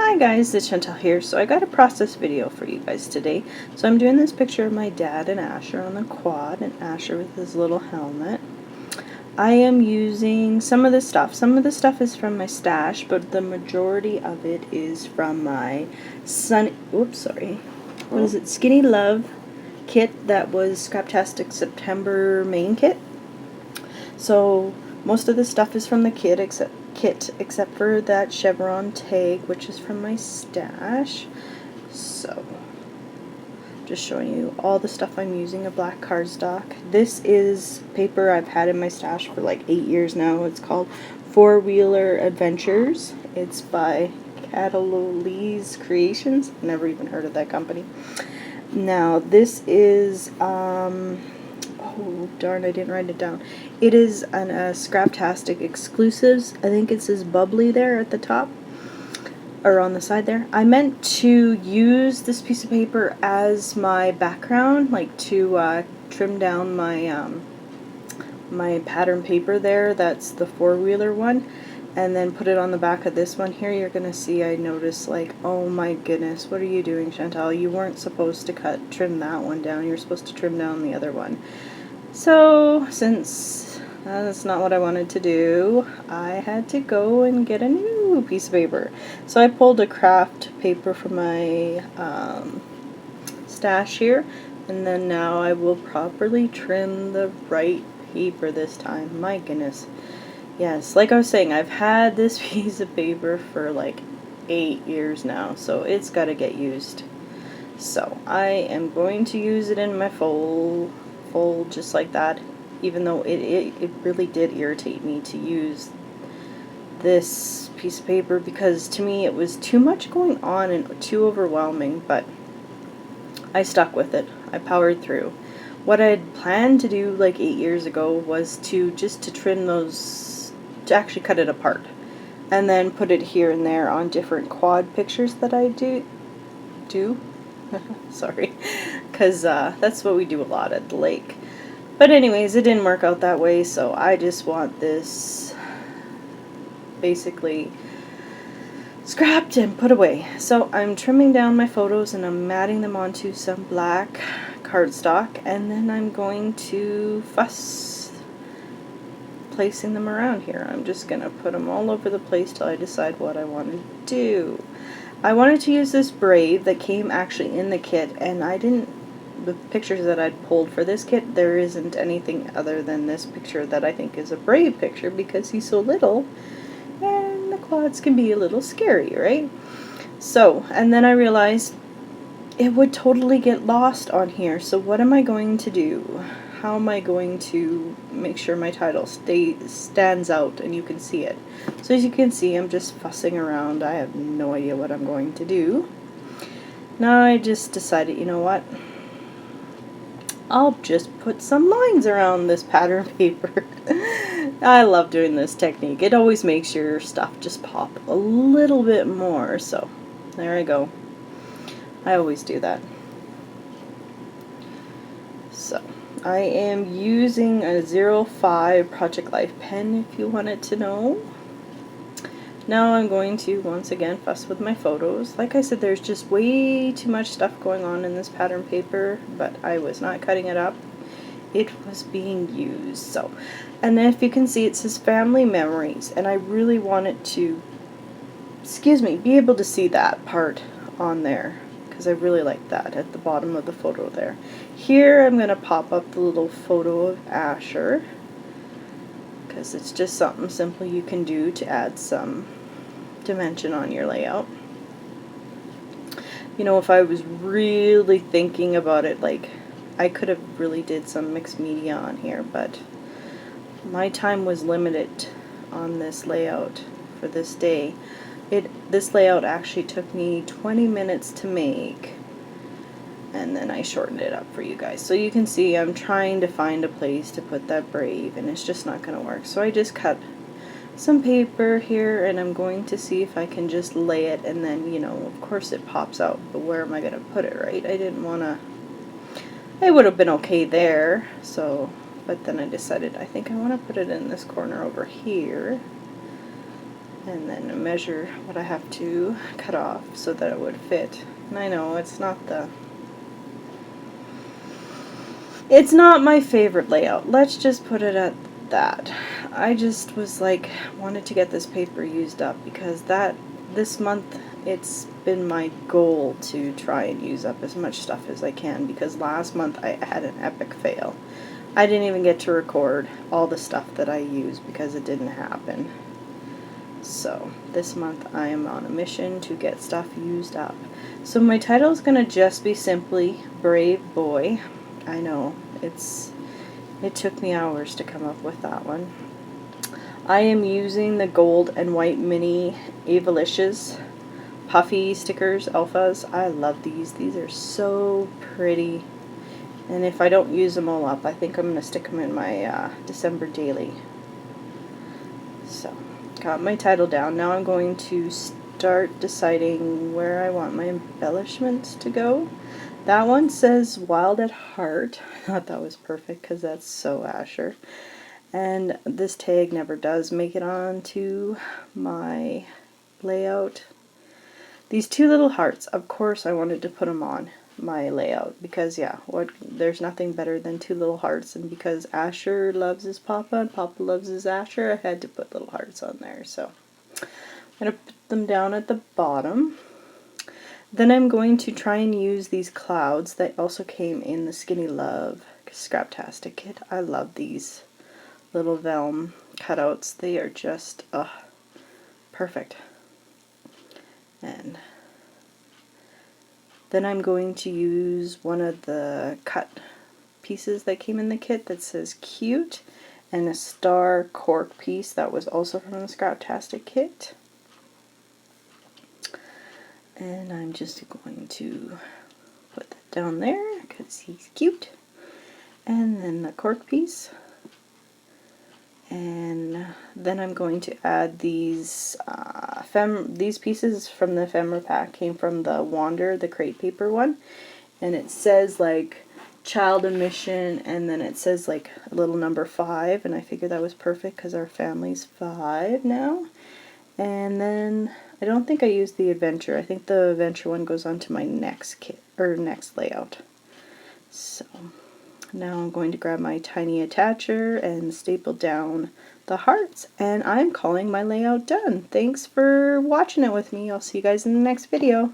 Hi guys, it's Chantal here. So I got a process video for you guys today. So I'm doing this picture of my dad and Asher on the quad, and Asher with his little helmet. I am using some of this stuff. Some of the stuff is from my stash, but the majority of it is from my Skinny Love kit that was Scraptastic September main kit. So most of the stuff is from the kit except for that chevron tag, which is from my stash. So just showing you all the stuff I'm using, a black cardstock. This is paper I've had in my stash for like 8 years now. It's called Four Wheeler Adventures. It's by Catalolese Creations. Never even heard of that company. Now this is oh darn, I didn't write it down. It is an Scraptastic Exclusives. I think it says bubbly there at the top, or on the side there. I meant to use this piece of paper as my background, like to trim down my my pattern paper there. That's the four-wheeler one. And then put it on the back of this one here. You're gonna see I noticed, like, oh my goodness, what are you doing, Chantal? You weren't supposed to trim that one down. You're supposed to trim down the other one. So since that's not what I wanted to do, I had to go and get a new piece of paper. So I pulled a craft paper from my stash here, and then now I will properly trim the right paper this time. My goodness. Yes, like I was saying, I've had this piece of paper for like 8 years now, so it's got to get used. So I am going to use it in my fold just like that, even though it really did irritate me to use this piece of paper, because to me it was too much going on and too overwhelming, but I stuck with it. I powered through. What I had planned to do like 8 years ago was to trim those, to actually cut it apart and then put it here and there on different quad pictures that I do sorry, because that's what we do a lot at the lake. But anyways, it didn't work out that way, so I just want this basically scrapped and put away. So I'm trimming down my photos and I'm matting them onto some black cardstock, and then I'm going to fuss placing them around here. I'm just going to put them all over the place till I decide what I want to do. I wanted to use this braid that came actually in the kit, and the pictures that I'd pulled for this kit, there isn't anything other than this picture that I think is a braid picture because he's so little and the quads can be a little scary, right? So, and then I realized it would totally get lost on here, so what am I going to do? How am I going to make sure my title stands out and you can see it? So as you can see, I'm just fussing around. I have no idea what I'm going to do. Now I just decided, you know what? I'll just put some lines around this pattern paper. I love doing this technique. It always makes your stuff just pop a little bit more. So there I go. I always do that. So I am using a 05 Project Life pen, if you wanted to know. Now I'm going to once again fuss with my photos. Like I said, there's just way too much stuff going on in this pattern paper, but I was not cutting it up. It was being used. So, and then if you can see, it says Family Memories, and I really wanted to, be able to see that part on there, because I really like that at the bottom of the photo there. Here I'm going to pop up the little photo of Asher, because it's just something simple you can do to add some dimension on your layout. You know, if I was really thinking about it, like, I could have really did some mixed media on here, but my time was limited on this layout for this day. This layout actually took me 20 minutes to make, and then I shortened it up for you guys. So you can see I'm trying to find a place to put that brave, and it's just not going to work. So I just cut some paper here, and I'm going to see if I can just lay it, and then, you know, of course it pops out, but where am I going to put it, right? I didn't want to, it would have been okay there, so, but then I decided I think I want to put it in this corner over here. and then measure what I have to cut off so that it would fit. And I know it's not my favorite layout. Let's just put it at that. I just was like, wanted to get this paper used up because this month it's been my goal to try and use up as much stuff as I can, because last month I had an epic fail. I didn't even get to record all the stuff that I used because it didn't happen. So this month I am on a mission to get stuff used up. So my title is going to just be simply Brave Boy. I know, it took me hours to come up with that one. I am using the gold and white mini Avalicious puffy stickers, alphas. I love these. These are so pretty. And if I don't use them all up, I think I'm going to stick them in my December daily. So, got my title down. Now I'm going to start deciding where I want my embellishments to go. That one says Wild at Heart. I thought that was perfect because that's so Asher. And this tag never does make it onto my layout. These two little hearts, of course I wanted to put them on my layout because, yeah, there's nothing better than two little hearts, and because Asher loves his Papa and Papa loves his Asher, I had to put little hearts on there. So I'm going to put them down at the bottom. Then I'm going to try and use these clouds that also came in the Skinny Love Scraptastic kit. I love these little Velm cutouts. They are just perfect. And then I'm going to use one of the cut pieces that came in the kit that says Cute, and a star cork piece that was also from the Scraptastic kit. And I'm just going to put that down there because he's cute. And then the cork piece. And then I'm going to add these these pieces from the ephemera pack. Came from the Wander, the crate paper one, and it says like child admission, and then it says like a little number 5, and I figured that was perfect because our family's 5 now. And then I don't think I used the adventure. I think the adventure one goes on to my next kit or next layout. So now I'm going to grab my tiny attacher and staple down the hearts, and I'm calling my layout done. Thanks for watching it with me. I'll see you guys in the next video.